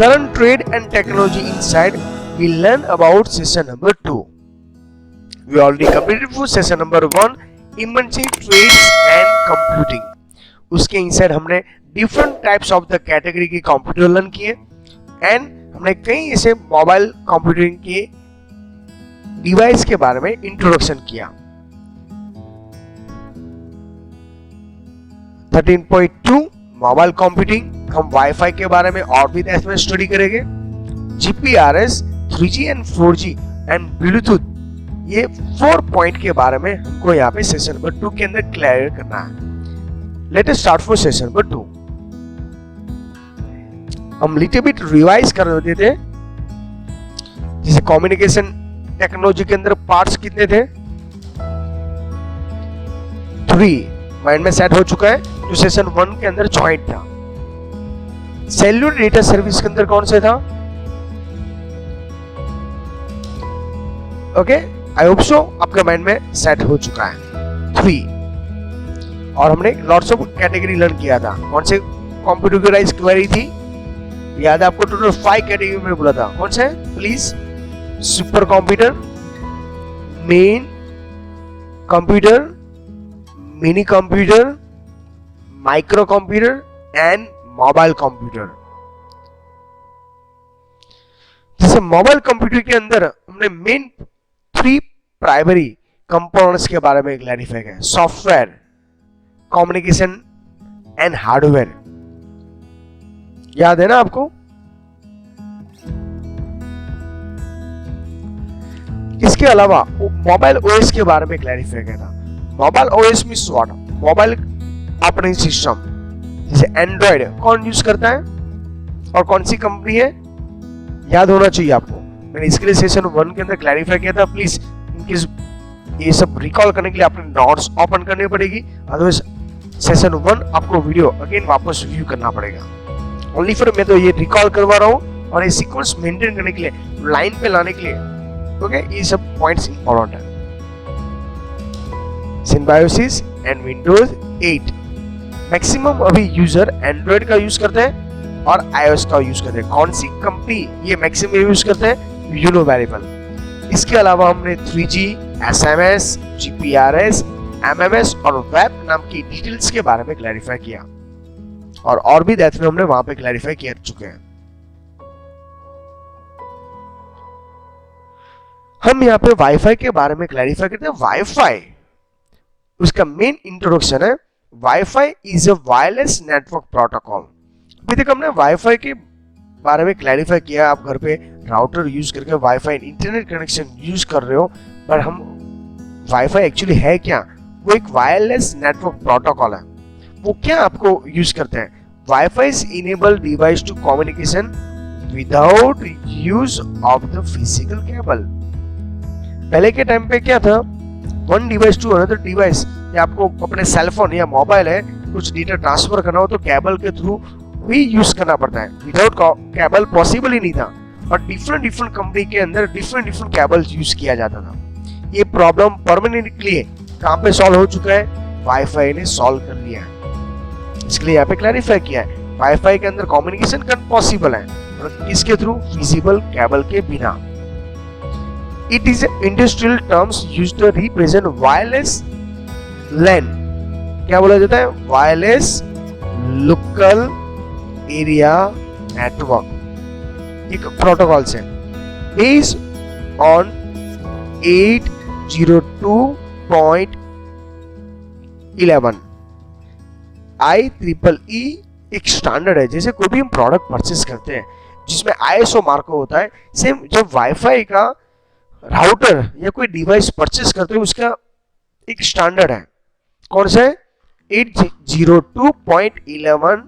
current trade and technology insight, we learn about session number 2. We already completed for session number 1, emerging trades and computing. उसके inside हमने different types of the category के computer learn किए and हमने कई ऐसे mobile computing के device के बारे में इंट्रोडक्शन किया. 13.2 मोबाइल कंप्यूटिंग, हम वाईफाई के बारे में और भी डेप्थ में स्टडी करेंगे. GPRS, 3G and 4G and Bluetooth, ये 4 पॉइंट के बारे में हमको यहाँ पे सेशन नंबर 2 के अंदर क्लियर करना है. Let us start for session number 2. हम लिटिल बिट रिवाइज कर रहे थे. जैसे कम्युनिकेशन टेक्नोलॉजी के अंदर पार्ट्स कितने थे? 3 माइंड में सेट हो चुका है, जो सेशन 1 के अंदर ज्वाइंट था. सेल्यूलर डेटा सर्विस के अंदर कौन से था? ओके, आई होप सो आपके माइंड में सेट हो चुका है 3. और हमने लॉट्स ऑफ कैटेगरी लर्न किया था. कौन से कंप्यूटराइज क्वेरी थी? याद है आपको? टोटल 5 कैटेगरी में बोला था. कौन से? Please. Super computer, main computer, mini computer, micro computer and mobile computer. जैसे मोबाइल कंप्यूटर के अंदर हमने मेन 3 प्राइमरी कंपोनेंट्स के बारे में क्लैरिफाई किया. Software, communication and hardware. याद है ना आपको? इसके अलावा मोबाइल ओएस के बारे में क्लैरिफाई किया था. Mobile OS means what? Mobile operating system. जैसे एंड्रॉइड कौन यूज करता है और कौन सी कंपनी है? याद होना चाहिए आपको. मैंने इसके लिए सेशन 1 के अंदर क्लैरिफाई किया था. प्लीज इनकेस ये सब रिकॉल करने के लिए आपने नोट्स ओपन करनी पड़ेगी, अदरवाइज सेशन 1 आपको वीडियो अगेन वापस रिव्यू करना पड़ेगा. ओनली फॉर मैं तो ये रिकॉल करवा रहा हूँ और ये सीक्वेंस मेंटेन करने के लिए, लाइन पे लाने के लिए. ओके, ये सब पॉइंट्स इंपॉर्टेंट है. Symbiosis and Windows 8. मैक्सिमम अभी यूजर एंड्रॉइड का यूज करते हैं और आईओएस का यूज करते हैं. कौन सी कंपनी ये मैक्सिमम यूज करते हैं? You know very well. इसके अलावा हमने 3G, SMS, GPRS, MMS और वेब नाम की डिटेल्स के बारे में क्लैरिफाई किया और भी डेप्थ में हमने वहां पे क्लैरिफाई कर चुके हैं. हम यहाँ पे वाईफाई के बारे में क्लैरिफाई करते हैं. वाईफाई, उसका मेन इंट्रोडक्शन है. Wifi is a wireless network protocol. अभी तक हमने वाईफाई के बारे में क्लैरिफाई किया. आप घर पे राउटर यूज करके वाईफाई इंटरनेट कनेक्शन यूज कर रहे हो, पर हम वाईफाई एक्चुअली है क्या? वो एक वायरलेस नेटवर्क प्रोटोकॉल है. वो क्या आपको यूज करते हैं? WiFi enable device to communication without use of the physical cable. पहले के टाइम पे क्या था? One device to another device, या आपको अपने सेलफोन या मोबाइल है कुछ डेटा ट्रांसफर करना हो तो केबल के थ्रू भी यूज करना पड़ता है. विदाउट केबल पॉसिबल ही नहीं था. और डिफरेंट कंपनी के अंदर डिफरेंट केबल यूज किया जाता था. ये प्रॉब्लम परमानेंटली कहां पे सॉल्व हो चुका है? वाईफाई ने सॉल्व कर लिया है. इसके लिए यहाँ पे क्लैरिफाई किया है. वाईफाई के अंदर कम्युनिकेशन करना पॉसिबल है, और किसके थ्रू? फिजिबल केबल के बिना. It is industrial terms used to represent wireless LAN. क्या बोला जाता है? Wireless local area network. एक प्रोटोकॉल से बेस्ड ऑन 802.11 IEEE एक स्टैंडर्ड है. जैसे कोई भी हम प्रोडक्ट परचेस करते हैं जिसमें ISO मार्क होता है, सेम जब वाईफाई का राउटर या कोई डिवाइस परचेस करते हो उसका एक स्टैंडर्ड है. कौन सा है? 802.11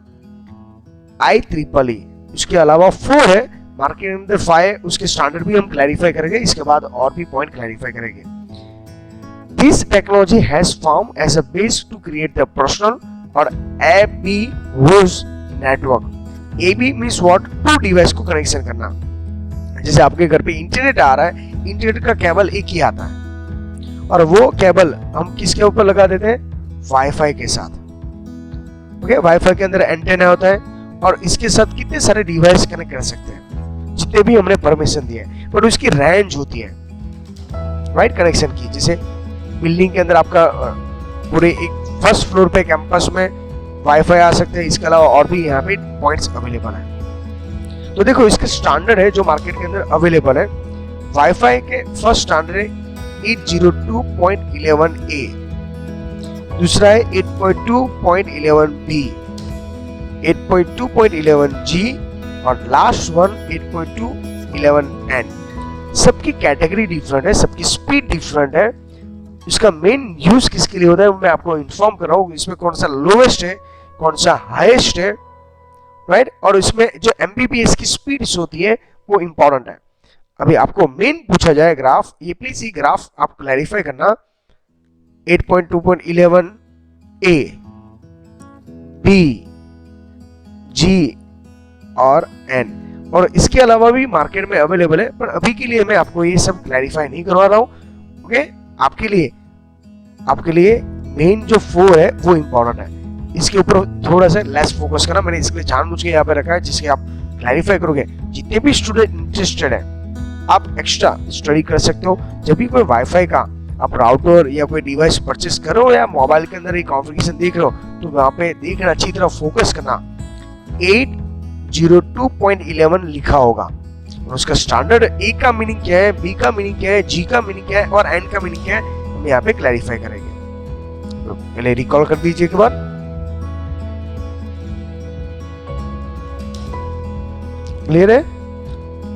IEEE. उसके अलावा 4 है, मार्केट के अंदर 5 है. उसके स्टैंडर्ड भी हम क्लैरिफाई करेंगे. इसके बाद और भी पॉइंट क्लैरिफाई करेंगे. This technology has formed as a base to create the personal और ABHOS network. AB means what? 2 device को कनेक्शन करना. जैसे आपके घर पे इंटरनेट आ रहा है, इंटरनेट का केबल एक ही आता है और वो केबल हम किसके ऊपर लगा देते हैं? वाईफाई के साथ. ओके, वाईफाई के अंदर एंटेना होता है और इसके साथ कितने सारे डिवाइस कनेक्ट कर सकते हैं, जितने भी हमने परमिशन दिए, बट उसकी रेंज होती है राइट कनेक्शन की। जैसे बिल्डिंग के अंदर आपका पूरे एक फर्स्ट फ्लोर पे कैंपस में वाईफाई आ सकते हैं, इसके अलावा और भी यहाँ पे पॉइंट्स अवेलेबल है। तो देखो इसके स्टैंडर्ड है जो मार्केट के अंदर अवेलेबल है। वाईफाई के फर्स्ट स्टैंडर्ड है 802.11a, दूसरा है 8.2.11b, 8.2.11g और लास्ट वन 8.2.11n। सबकी कैटेगरी डिफरेंट है, सबकी स्पीड डिफरेंट है। इसका मेन यूज किसके लिए होता है मैं आपको इन्फॉर्म कर रहा हूँ। इसमें कौन सा लोवेस्ट है, कौन सा हाईएस्ट है, राइट। और इसमें जो एमबीपीएस की स्पीड होती है वो इंपॉर्टेंट है। अभी आपको मेन पूछा जाए ग्राफ, ये प्लीज ये ग्राफ आप क्लैरिफाई करना। 8.2.11a, b, g और n, और इसके अलावा भी मार्केट में अवेलेबल है, पर अभी के लिए मैं आपको ये सब क्लैरिफाई नहीं करवा रहा हूँ। ओके, आपके लिए मेन जो 4 है वो इंपॉर्टेंट है, इसके ऊपर थोड़ा सा लेस फोकस करना। मैंने इसके लिए जानबूझ के यहाँ पे रखा है जिससे आप क्लैरिफाई करोगे। जितने भी स्टूडेंट इंटरेस्टेड है आप एक्स्ट्रा स्टडी कर सकते हो। जब भी कोई वाईफाई का आप राउटर या कोई डिवाइस परचेस करो या मोबाइल के अंदर एक कॉन्फ़िगरेशन देख रहे हो, तो वहां पे देखना, अच्छी तरह फोकस करना। 802.11 लिखा होगा और उसका स्टैंडर्ड ए का मीनिंग क्या है, बी का मीनिंग क्या है, जी का मीनिंग क्या है और एन का मीनिंग क्या है, हम यहाँ पे क्लैरिफाई करेंगे। तो पहले रिकॉल कर दीजिए एक बार। क्लियर है?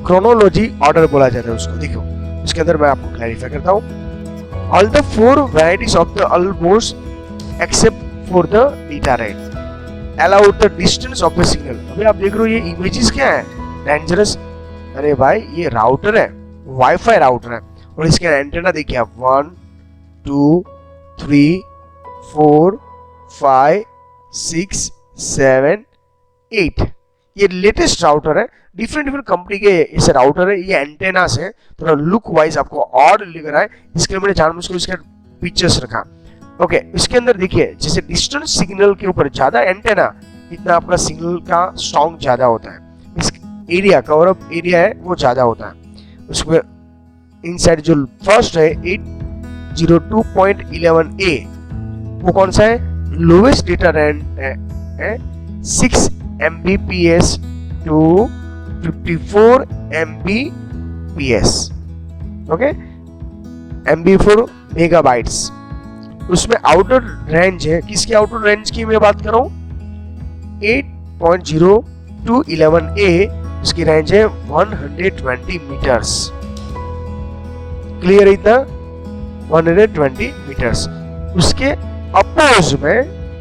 क्रोनोलॉजी ऑर्डर बोला जाता है उसको। देखो इसके अंदर मैं आपको क्लैरिफाई करता हूँ। All the 4 varieties of the almost except for the data rate allow the distance of the signal। अभी आप देख रहे हो ये इमेजेस क्या है, डेंजरस। अरे भाई ये राउटर है, वाईफाई राउटर है, और इसके एंटेना देखिए आप 1 2 3 4 5 6 7 8। ये लेटेस्ट राउटर है, डिफरेंट कंपनी के ऐसे राउटर है। ये एंटेना से थोड़ा लुक वाइज आपको और लग रहा है, इसके लिए मैंने जानबूझ कर इसके पिक्चर्स रखा। ओके, इसके अंदर देखिए जैसे डिस्टेंस सिग्नल के ऊपर ज्यादा एंटेना, इतना आपका सिग्नल का स्ट्रॉन्ग ज्यादा होता है, इस एरिया कवरअप एरिया है वो ज्यादा होता है। उसमें इनसाइड जो फर्स्ट है 802.11a, वो कौन सा है, लोवेस्ट डेटा रेट है 6 Mbps to 54 Mbps। Okay, MB4 megabytes. उसमें आउटर रेंज है, किसकी आउटर रेंज की मैं बात कर रहा हूँ, 8.0 to 11a, उसकी रेंज है 120 मीटर्स। क्लियर है इतना, 120 मीटर्स। उसके अपोज में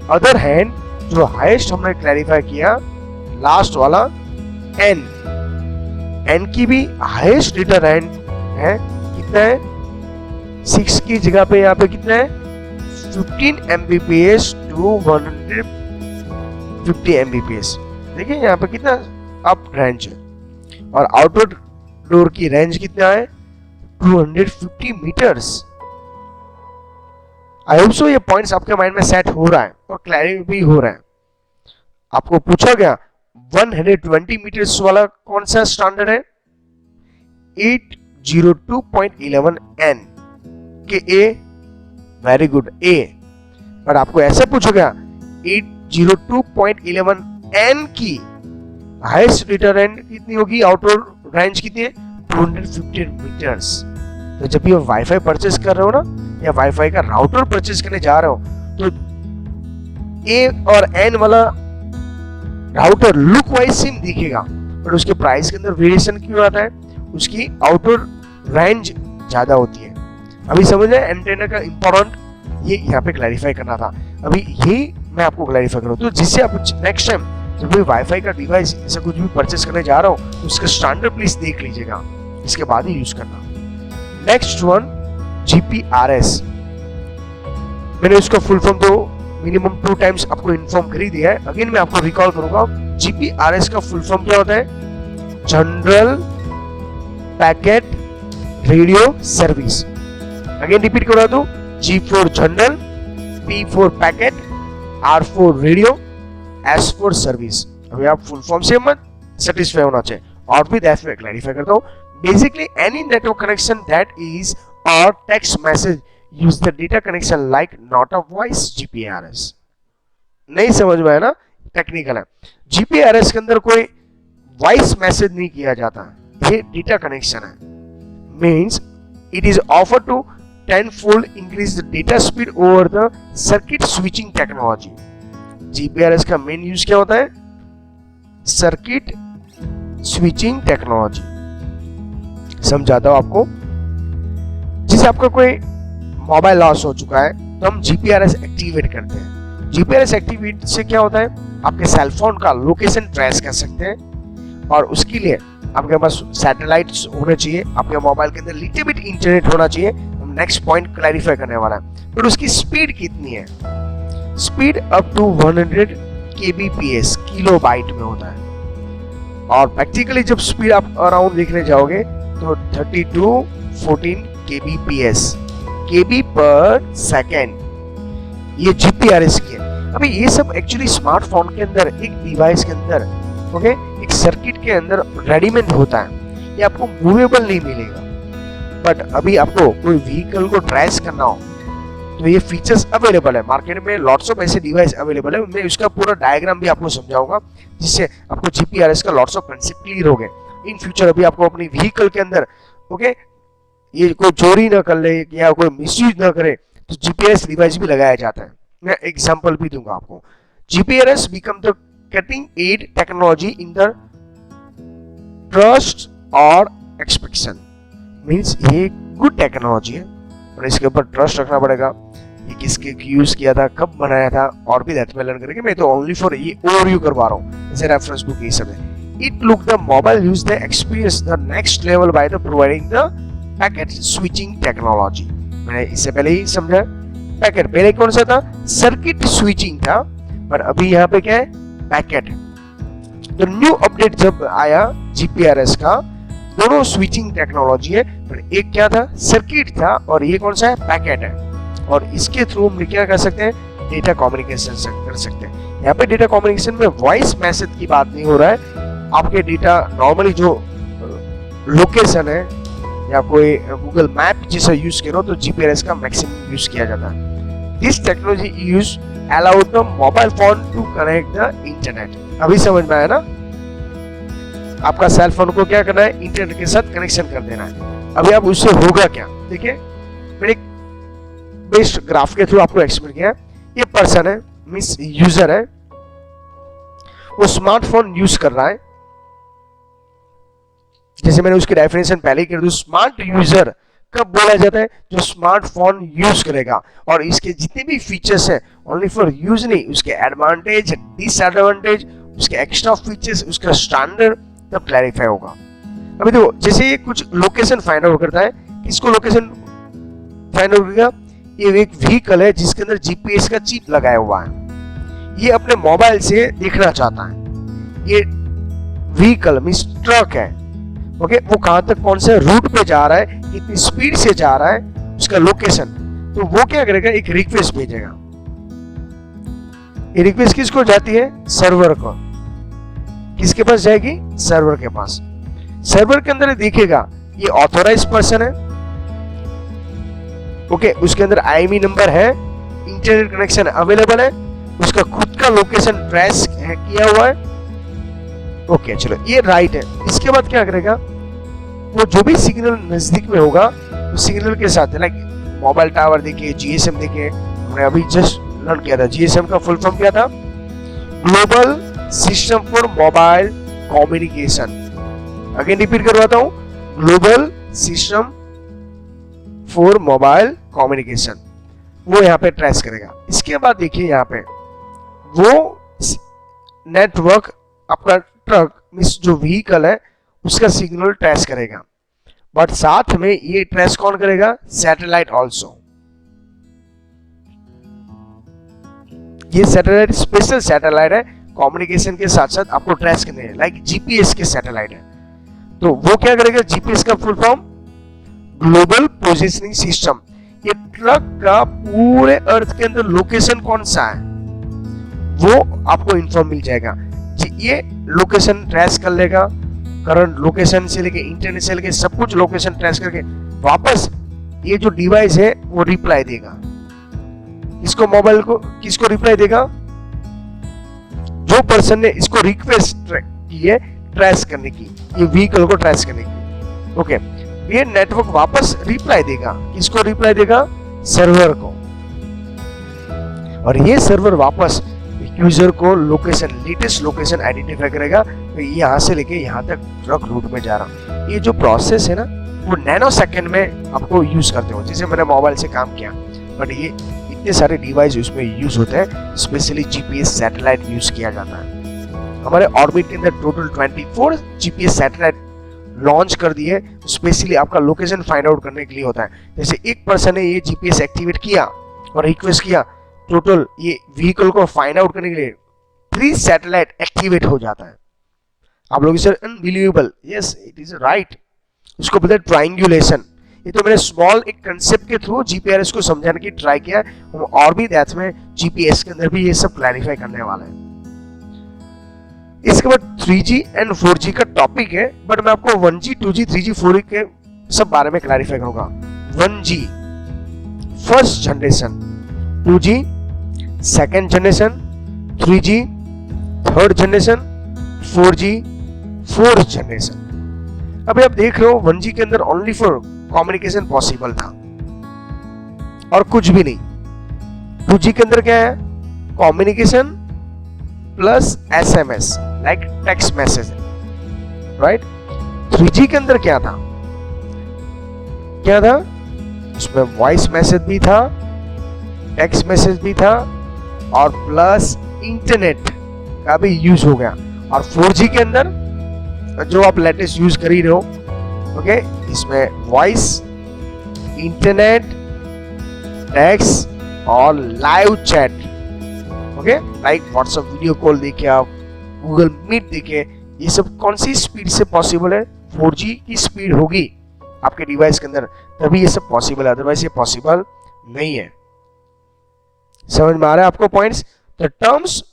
अदर हैंड जो हाईएस्ट हमने क्लैरिफाई किया लास्ट वाला n की भी हाईएस्ट डेटा रेंज है, कितना है 6 की जगह पे यहाँ पे कितना है 15 Mbps to 150 Mbps। देखिए यहाँ पे कितना अप रेंज है, और आउटर डोर की रेंज कितना है 250 मीटर्स। आई होप सो ये पॉइंट्स आपके माइंड में सेट हो रहा है और क्लैरिफाई भी हो रहा है। आपको पूछा गया 120 मीटर्स वाला कौन सा स्टैंडर्ड है, 802.11n के ए, वेरी गुड ए। पर आपको ऐसा पूछा गया 802.11n की हाईएस्ट डेटा रेंज कितनी होगी, आउटर रेंज कितनी है 250 मीटर्स। तो जब भी आप वाईफाई परचेस कर रहे हो ना, या वाईफाई का राउटर परचेस करने जा रहे हो, तो ए और एन वाला राउटर लुक वाइज सेम दिखेगा, पर उसके प्राइस के अंदर वेरिएशन क्यों आता है, उसकी आउटर रेंज ज्यादा होती है। अभी समझ आए एंटेना का इंपॉर्टेंट, ये यहाँ पे क्लैरिफाई करना था। अभी यही मैं आपको क्लैरिफाई करूँ, तो जिससे आप नेक्स्ट टाइम जब भी वाईफाई का डिवाइस ऐसा कुछ भी परचेस करने जा रहा हो, तो उसका स्टैंडर्ड प्लीज देख लीजिएगा, इसके बाद ही यूज करना। नेक्स्ट वन GPRS, मैंने उसका फुल फॉर्म तो मिनिमम 2 टाइम्स आपको इन्फॉर्म कर ही दिया है। अगेन मैं आपको रिकॉल करूंगा, GPRS का फुल फॉर्म क्या होता है, general packet radio service. Again repeat करा दो, G for general, P for packet, R for radio, S for service. अभी आप फुल फॉर्म से मत सेटिस्फाई होना चाहिए, और भी दैट में क्लैरिफाई करता हूँ। Basically any network connection that is और text message use the data connection like not a voice GPRS. नहीं समझ में है ना, टेक्निकल है। जीपीआरएस के अंदर कोई वॉइस मैसेज नहीं किया जाता, ये डेटा कनेक्शन है। Means it is offer to 10-fold increase the data speed over the circuit switching technology। GPRS का मेन यूज क्या होता है? Circuit switching technology. समझाता हूं आपको। जिसे आपका कोई मोबाइल लॉस हो चुका है तो हम जीपीआरएस एक्टिवेट करते हैं। जीपीआरएस एक्टिवेट से क्या होता है? आपके सेलफोन का लोकेशन ट्रेस कर सकते हैं, और उसके लिए आपके पास सैटेलाइट्स होने चाहिए, आपके मोबाइल के अंदर लिटिल बिट इंटरनेट होना चाहिए। हम नेक्स्ट पॉइंट क्लैरिफाई करने वाला है। पर उसकी स्पीड कितनी है? Speed up to 100 kbps kilobyte में होता है, और प्रैक्टिकली जब स्पीड आप अराउंड देखने जाओगे तो 3214 kbps kb पर सेकेंड ये जीपीआरएस की है। अभी ये सब एक्चुअली स्मार्टफोन के अंदर एक डिवाइस के अंदर ओके एक सर्किट के अंदर रेडीमेड होता है, ये आपको मूवेबल नहीं मिलेगा। बट अभी आपको कोई व्हीकल को ट्रेस करना हो तो ये फीचर्स अवेलेबल है मार्केट में, लॉट्स ऑफ ऐसे डिवाइस अवेलेबल है। मैं उसका पूरा डायग्राम भी आपको समझाऊंगा जिससे आपको जीपीआरएस का लॉट्स ऑफ कंसेप्ट क्लियर हो गए। इन फ्यूचर अभी आपको अपनी व्हीकल के अंदर ओके ये कोई चोरी ना कर ले या कोई मिसयूज ना करे तो जीपीआरएस डिवाइस भी लगाया जाता है। मैं एग्जांपल भी दूंगा आपको। GPRS become the cutting edge technology in the trust और एक्सपेक्टेशन। मींस ये गुड टेक्नोलॉजी है और इसके ऊपर ट्रस्ट रखना पड़ेगा। ये किसके यूज किया था, कब बनाया था, और भी दैट में लर्न करेंगे। मैं तो ओनली फॉर ये ओवरव्यू करवा रहा हूँ, जैसे रेफरेंस बुक ये सब है। It look the mobile use the experience the next level by the providing the packet switching technology. मैंने इससे पहले ही समझा, पैकेट पहले कौन सा था? सर्किट स्विचिंग था, पर अभी यहाँ पे क्या है? पैकेट। तो न्यू अपडेट जब आया जीपीआरएस का, दोनों स्विचिंग टेक्नोलॉजी है, पर एक क्या था? सर्किट था, और ये कौन सा है? पैकेट है। और इसके थ्रू हम क्या कर सकते हैं? डेटा कम्युनिकेशन कर सकते हैं। यहाँ पे डेटा कम्युनिकेशन में वॉइस मैसेज की बात नहीं हो रहा है। आपके डेटा नॉर्मली जो लोकेशन है या कोई गूगल मैप जैसा यूज करो तो जीपीआरएस का मैक्सिमम यूज किया जाता है। This technology use allowed the mobile phone to connect the internet. अभी समझ में आया ना? आपका सेल फोन को क्या करना है? इंटरनेट के साथ कनेक्शन कर देना है। अभी आप उससे होगा क्या? देखिए मैंने एक बेस्ट ग्राफ के थ्रू आपको एक्सप्लेन किया। ये पर्सन है, मींस यूजर है, वो स्मार्टफोन यूज कर रहा है। जैसे मैंने उसकी डेफिनेशन पहले ही कर दी। स्मार्ट यूजर कब बोला जाता है? जो स्मार्टफोन यूज करेगा और इसके जितने भी फीचर्स हैं ओनली फॉर यूज नहीं, उसके एडवांटेज, डिसएडवांटेज, उसके एक्स्ट्रा फीचर्स, उसका स्टैंडर्ड तब क्लैरिफाई होगा। अभी देखो जैसे ये कुछ लोकेशन फाइंड आउट करता है, किसको लोकेशन फाइंड आउट करेगा? ये एक व्हीकल है जिसके अंदर जीपीएस का चिप लगाया हुआ है, ये अपने मोबाइल से देखना चाहता है ये व्हीकल मींस ट्रक है ओके वो कहां तक कौन से रूट पे जा रहा है, कितनी स्पीड से जा रहा है, उसका लोकेशन। तो वो क्या करेगा? एक रिक्वेस्ट भेजेगा। ये रिक्वेस्ट किसको जाती है? सर्वर को। किसके पास जाएगी? सर्वर के पास। सर्वर के अंदर देखेगा ये ऑथोराइज पर्सन है ओके उसके अंदर आईएमई नंबर है, इंटरनेट कनेक्शन अवेलेबल है, उसका खुद का लोकेशन ट्रेस किया हुआ है ओके चलो ये राइट है। इसके बाद क्या करेगा? वो जो भी सिग्नल नजदीक में होगा उस सिग्नल के साथ लाइक मोबाइल टावर देखिए, जीएसएम देखिए, हमने अभी जस्ट लर्न किया था जीएसएम का फुल फॉर्म क्या था? Global system for mobile communication. Again repeat करवाता हूं, global system for mobile communication. वो यहाँ पे ट्रेस करेगा। इसके बाद देखिए यहाँ पे वो नेटवर्क आपका ट्रक मींस जो व्हीकल है उसका सिग्नल ट्रेस करेगा, बट साथ में ये ट्रेस कौन करेगा? Satellite also. ये सैटेलाइट स्पेशल सैटेलाइट है, कम्युनिकेशन के साथ साथ आपको ट्रेस करने हैं, लाइक जीपीएस के सैटेलाइट है। तो वो क्या करेगा? जीपीएस का full form global positioning system. ये ट्रक का पूरे अर्थ के अंदर लोकेशन कौन सा है वो आपको इन्फॉर्म मिल जाएगा। ये लोकेशन ट्रेस कर लेगा, करंट लोकेशन से लेके इंटरनेट से लेके सब कुछ लोकेशन ट्रेस करके वापस ये जो डिवाइस है वो रिप्लाई देगा। इसको मोबाइल को किसको रिप्लाई देगा? जो पर्सन ने इसको रिक्वेस्ट की है ट्रेस करने की, ये व्हीकल को ट्रेस करने की। ओके, ये नेटवर्क वापस रिप्लाई देगा। किसको रिप्लाई देगा? सर्वर को। और ये सर्वर वापस यूजर को लोकेशन, लेटेस्ट लोकेशन आइडेंटिफाई करेगा, तो यहाँ से लेके यहाँ तक ट्रक रूट में जा रहा। ये जो प्रोसेस है ना वो नैनो सेकंड में आपको यूज करते हो, जैसे मैंने मोबाइल से काम किया, बट ये इतने सारे डिवाइस उसमें यूज होते हैं। स्पेशली जीपीएस सैटेलाइट यूज किया जाता है। हमारे ऑर्बिट के अंदर टोटल 24 जीपीएस सैटेलाइट लॉन्च कर दिए, स्पेशली आपका लोकेशन फाइंड आउट करने के लिए होता है। जैसे एक पर्सन ने ये जीपीएस एक्टिवेट किया और रिक्वेस्ट किया, टोटल ये व्हीकल को फाइंड आउट करने के लिए 3 सैटेलाइट एक्टिवेट हो जाता है। आप लोग sir unbelievable, yes it is right, उसको बोलते हैं ट्रायंगुलेशन। ये तो मैंने स्मॉल एक कंसेप्ट के थ्रू जीपीआरएस को समझाने की ट्राई किया, और भी डेप्थ में जीपीएस के अंदर भी ये सब क्लैरिफाई करने वाला है। इसके बाद 3G एंड 4G का टॉपिक है, बट मैं आपको 1G 2G 3G 4G के सब बारे में क्लैरिफाई करूंगा। 1G first generation, 2G second generation, 3G third generation, 4G fourth generation. अभी आप देख रहे हो 1G के अंदर ओनली फॉर कम्युनिकेशन पॉसिबल था और कुछ भी नहीं। 2G के अंदर क्या है? Communication plus SMS like text message, right. 3G के अंदर क्या था? उसमें वॉइस मैसेज भी था, टेक्स्ट मैसेज भी था और प्लस इंटरनेट का भी यूज हो गया। और 4G के अंदर जो आप लेटेस्ट यूज कर ही रहे हो, ओके, इसमें वॉइस, इंटरनेट, टेक्स्ट और live chat, okay, like WhatsApp video call देखिए आप, गूगल मीट देखिए, ये सब कौन सी स्पीड से पॉसिबल है? 4G की स्पीड होगी आपके डिवाइस के अंदर, तभी ये सब पॉसिबल है, अदरवाइज ये पॉसिबल नहीं है। समझ में आ रहा है आपको points? The terms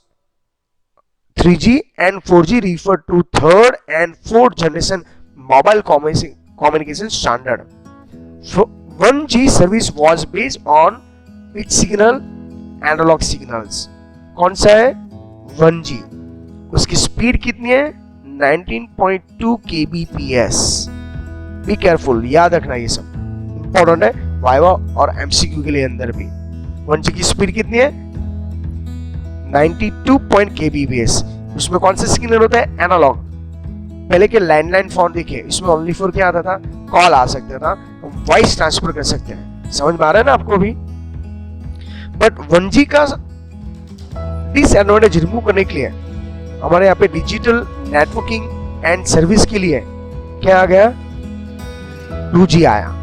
3G and 4G refer to third and fourth generation mobile communication standard. 1G service was based on pitch signal, analog signals. कौन सा है? 1G। उसकी स्पीड कितनी है? 19.2 kbps। बी केयरफुल, याद रखना ये सब इंपॉर्टेंट है वाइवा और एमसीक्यू के लिए अंदर भी। 1G की स्पीड कितनी है? 92 kbps। उसमें कौन सा सिग्नल होता है? एनालॉग। पहले के लैंडलाइन फोन देखिए, इसमें ओनली फॉर क्या आता था? कॉल आ सकता था, वॉइस ट्रांसफर कर सकते हैं। समझ में आ रहा है ना आपको भी? बट 1G का डिसएडवांटेज रिमूव करने के लिए हमारे यहाँ पे डिजिटल नेटवर्किंग एंड सर्विस के लिए क्या आ गया? 2G आया।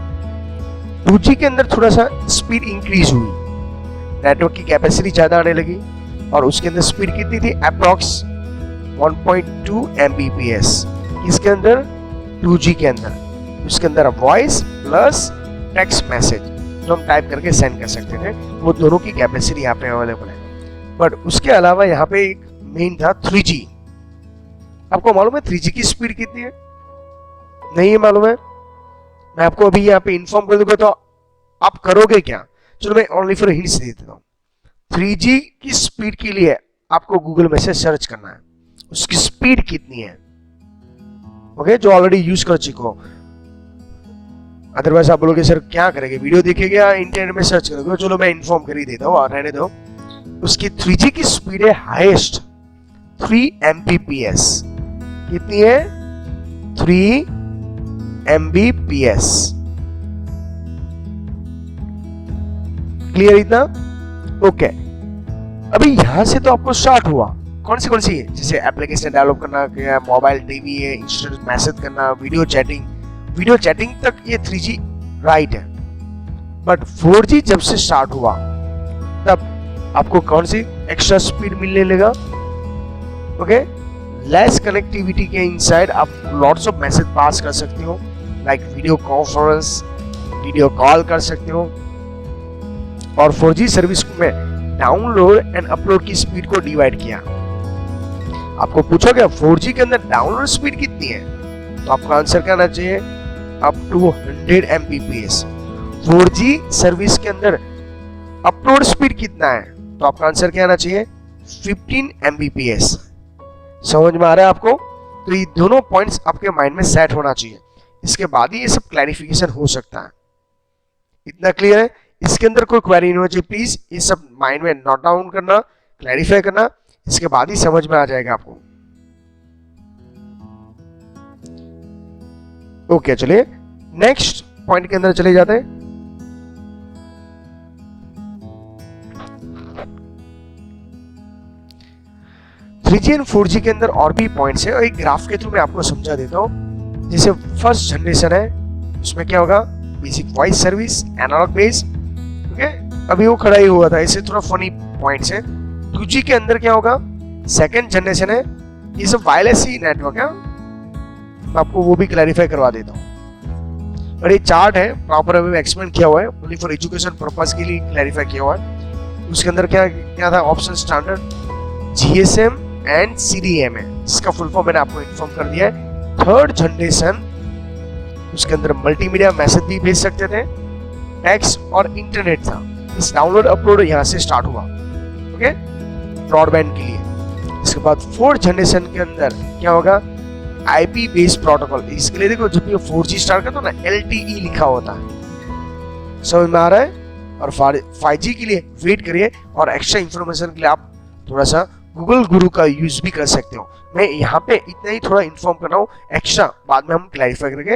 2G के अंदर थोड़ा सा स्पीड इंक्रीज हुई, नेटवर्क की कैपेसिटी ज्यादा आने लगी और उसके अंदर स्पीड कितनी थी? Approx 1.2 Mbps। इसके अंदर 2G के अंदर उसके अंदर वॉइस प्लस टेक्स्ट मैसेज जो हम टाइप करके सेंड कर सकते थे, वो दोनों की कैपेसिटी यहाँ पे अवेलेबल है। बट उसके अलावा यहाँ पे एक मेन था 3G। आपको मालूम है 3G की स्पीड कितनी है? नहीं है मालूम है? मैं आपको अभी यहाँ पे इन्फॉर्म कर दूंगा तो आप करोगे क्या? चलो मैं ओनली फॉर हिंट्स दे देता हूँ। 3G की स्पीड के लिए आपको गूगल में से सर्च करना है उसकी स्पीड कितनी है, ओके, जो ऑलरेडी यूज कर चुके हो। अदरवाइज आप बोलोगे सर क्या करेंगे, वीडियो देखेंगे या इंटरनेट में सर्च करोगे? चलो मैं इन्फॉर्म कर ही देता हूँ, रहने दो। उसकी 3G की स्पीड है हाईएस्ट 3 Mbps। कितनी है? 3 Mbps। क्लियर इतना? ओके। अभी यहां से तो आपको स्टार्ट हुआ कौन सी है? जैसे एप्लीकेशन डेवलप करना, मोबाइल, टीवी है, इंस्टेंट मैसेज करना, वीडियो चैटिंग तक ये 3G राइट है। बट 4G जब से स्टार्ट हुआ तब आपको कौन सी एक्स्ट्रा स्पीड मिलने लगा? ओके, लेस कनेक्टिविटी के इनसाइड आप लॉट्स ऑफ मैसेज पास कर सकते हो, like video conference, video call कर सकते हो। और 4G सर्विस में डाउनलोड एंड अपलोड की स्पीड को डिवाइड किया। आपको पूछोगे 4G के अंदर डाउनलोड स्पीड कितनी है, तो आपका आंसर क्या आना चाहिए, up to 100 Mbps। 4G service के अंदर अपलोड स्पीड कितना है, तो आपका आंसर क्या आना चाहिए, 15 Mbps। समझ में आ रहा है आपको? तो ये दोनों पॉइंट्स आपके माइंड में सेट होना चाहिए, इसके बाद ही ये सब क्लैरिफिकेशन हो सकता है। इतना क्लियर है? इसके अंदर कोई क्वेरी नहीं होनी चाहिए, प्लीज ये सब माइंड में नोट डाउन करना, क्लैरिफाई करना, इसके बाद ही समझ में आ जाएगा आपको। ओके, चलिए नेक्स्ट पॉइंट के अंदर चले जाते हैं। थ्री एंड 4G के अंदर और भी पॉइंट्स है, और एक ग्राफ के थ्रू मैं आपको समझा देता हूँ। जैसे फर्स्ट जनरेशन है, उसमें क्या होगा, basic voice service, analog base, okay, अभी वो खड़ा ही हुआ था, ऐसे थोड़ा फनी पॉइंट्स है। 2G के अंदर क्या होगा, सेकंड जनरेशन है, ये सब वायरलेस ही नेटवर्क है, मैं आपको वो भी क्लैरिफाई करवा देता हूँ। और ये चार्ट है, प्रॉपर अभी एक्सप्लेन किया हुआ है, ओनली फॉर एजुकेशन पर्पस के लिए क्लैरिफाई किया हुआ है। उसके अंदर क्या क्या था, option standard, GSM and CDMA, इसका फुल फॉर्म मैंने आपको इन्फॉर्म कर दिया है। थर्ड जनरेशन, उसके अंदर मल्टीमीडिया मैसेज भी भेज सकते थे, टेक्स्ट और इंटरनेट था। इस डाउनलोड अपलोड यहाँ से स्टार्ट हुआ, ओके, ब्रॉडबैंड के लिए। इसके बाद फोर्थ जनरेशन के अंदर क्या होगा, IP बेस्ड प्रोटोकॉल। इसके लिए देखो, जब ये 4G स्टार्ट करता है ना, LTE लिखा होता है, समझ में आ रहा है? और 5G के लिए वेट करिए, और एक्स्ट्रा इंफॉर्मेशन के लिए आप थोड़ा सा गूगल गुरु का यूज भी कर सकते हो। मैं यहाँ पे इतना ही थोड़ा इन्फॉर्म कर रहा हूँ, एक्स्ट्रा बाद में हम क्लैरिफाई करेंगे।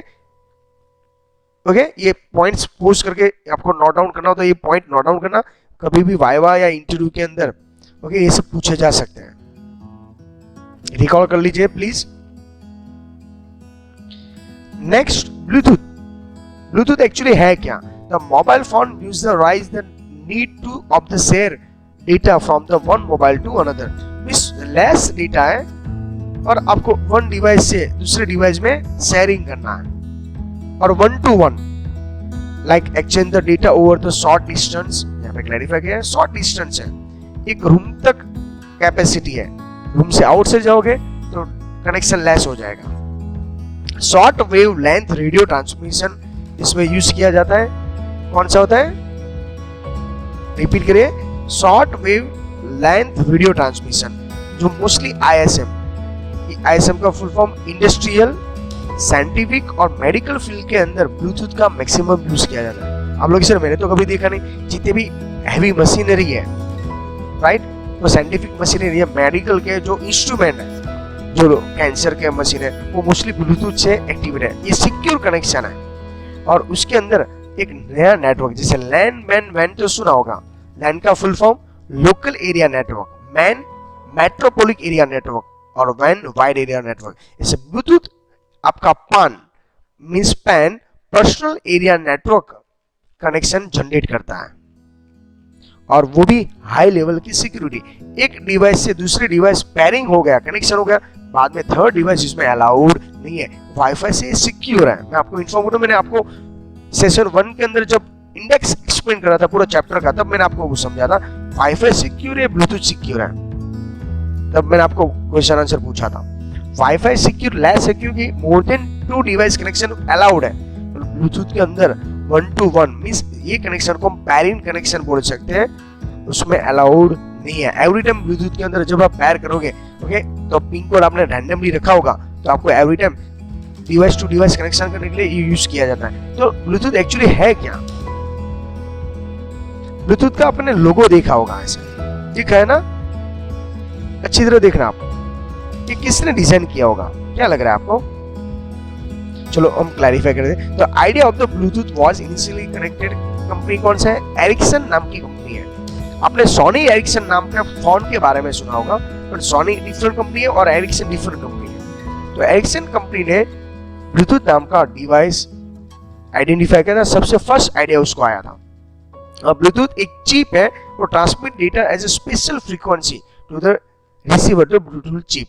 ओके, ये पॉइंट्स पोस्ट करके आपको नोट डाउन करना हो तो ये पॉइंट नोट डाउन करना, कभी भी वाइवा या इंटरव्यू के अंदर, ओके, ये सब पूछे जा सकते हैं, रिकॉल कर लीजिए प्लीज। नेक्स्ट, ब्लूटूथ एक्चुअली है क्या? The mobile phone use the rise the need to of the share data from the one mobile to another, means less data है और आपको वन डिवाइस से दूसरे डिवाइस में शेयरिंग करना है, और 1 to 1 like exchange the data over the short distance. यहाँ पे क्लैरिफाई किया है, शॉर्ट डिस्टेंस है, एक रूम तक कैपेसिटी है, रूम से आउट से जाओगे तो कनेक्शन लेस हो जाएगा। Short wave length radio transmission इसमें यूज किया जाता है। कौन सा होता है, रिपीट करिए, short wave length video transmission, जो मोस्टली ISM का फुल फॉर्म इंडस्ट्रियल, साइंटिफिक और मेडिकल फील्ड के अंदर ब्लूटूथ का मैक्सिमम यूज किया जाता है। आप लोग सर मैंने तो कभी देखा नहीं, जितने भी हैवी मशीनरी है, राइट, वो साइंटिफिक मशीनरी है, मेडिकल के जो इंस्ट्रूमेंट है, जो कैंसर के मशीन है, वो मोस्टली ब्लूटूथ से एक्टिवेट है। ये सिक्योर कनेक्शन है, और उसके अंदर एक नया नेटवर्क, जैसे लैन, मैन, वैन तो सुना होगा, लैन का full form local area network, MAN metropolitan area network, और वैन वाइड एरिया नेटवर्क। इसे ब्लूटूथ आपका PAN means PAN personal area network connection generate करता है, और वो भी हाई लेवल की सिक्योरिटी। एक डिवाइस से दूसरे डिवाइस पेयरिंग हो गया, कनेक्शन हो गया, बाद में थर्ड डिवाइस इसमें अलाउड नहीं है, वाईफाई से सिक्योर है। मैं आपको इन्फॉर्म करूं, मैंने आपको सेशन 1 के अंदर जब इंडेक्स एक्सप्लेन करा था पूरा चैप्टर का, तब मैंने आपको वो समझा था वाईफाई सिक्योर है, ब्लूटूथ सिक्योर है, तब मैंने आपको क्वेश्चन आंसर पूछा था। वाईफाई सिक्योर लेस है क्योंकि more than 2 device connection allowed है, ब्लूटूथ के अंदर 1 to 1 मींस ये कनेक्शन को हम पैरिंग कनेक्शन बोल सकते हैं, उसमें अलाउड नहीं है। एवरी टाइम ब्लूटूथ के अंदर जब आप पैर करोगे, ओके, तो पिन कोड आपने रैंडमली रखा होगा, तो आपको every time device to device connection करने के लिए ये यूज किया जाता है। तो ब्लूटूथ एक्चुअली है क्या? ब्लूटूथ का आपने लोगो देखा होगा, ऐसे ठीक है ना, अच्छी तरह देखना आप, ये किसने डिजाइन किया होगा, क्या लग रहा है आपको? चलो हम क्लैरिफाई कर दें। तो idea of the Bluetooth was initially connected, company कौन सा है, एरिक्सन नाम की कंपनी है। आपने सोनी एरिक्सन नाम का फोन के बारे में सुना होगा, पर सोनी डिफरेंट कंपनी है और एरिक्सन डिफरेंट कंपनी है। तो एरिक्सन कंपनी ने ब्लूटूथ नाम का डिवाइस आइडेंटिफाई किया था, सबसे फर्स्ट आइडिया उसको आया था। ब्लूटूथ एक चिप है, वो transmit data as a special frequency to the receiver, the Bluetooth chip.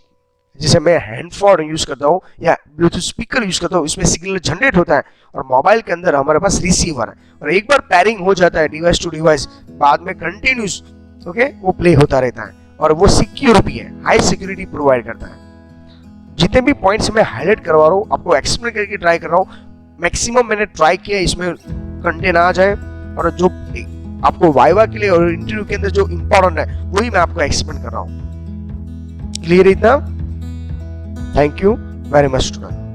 जैसे मैं हैंडफोन यूज करता हूँ या ब्लूटूथ स्पीकर यूज करता हूँ, इसमें सिग्नल जनरेट होता है, और मोबाइल के अंदर हमारे पास रिसीवर है, और एक बार पैरिंग हो जाता है डिवाइस टू डिवाइस, बाद में कंटिन्यूस ओके वो प्ले होता रहता है, और वो सिक्योर भी है, हाई सिक्योरिटी प्रोवाइड करता है। जितने भी पॉइंट्स मैं हाईलाइट करवा रहा हूँ, आपको एक्सप्लेन करके ट्राई कर रहा हूँ, मैक्सिमम मैंने ट्राई किया इसमें कंटेंट आ जाए, और जो आपको वाइवा के लिए और इंटरव्यू के अंदर जो इंपॉर्टेंट है वही मैं आपको एक्सप्लेन कर रहा हूँ। क्लियर इतना? Thank you very much student.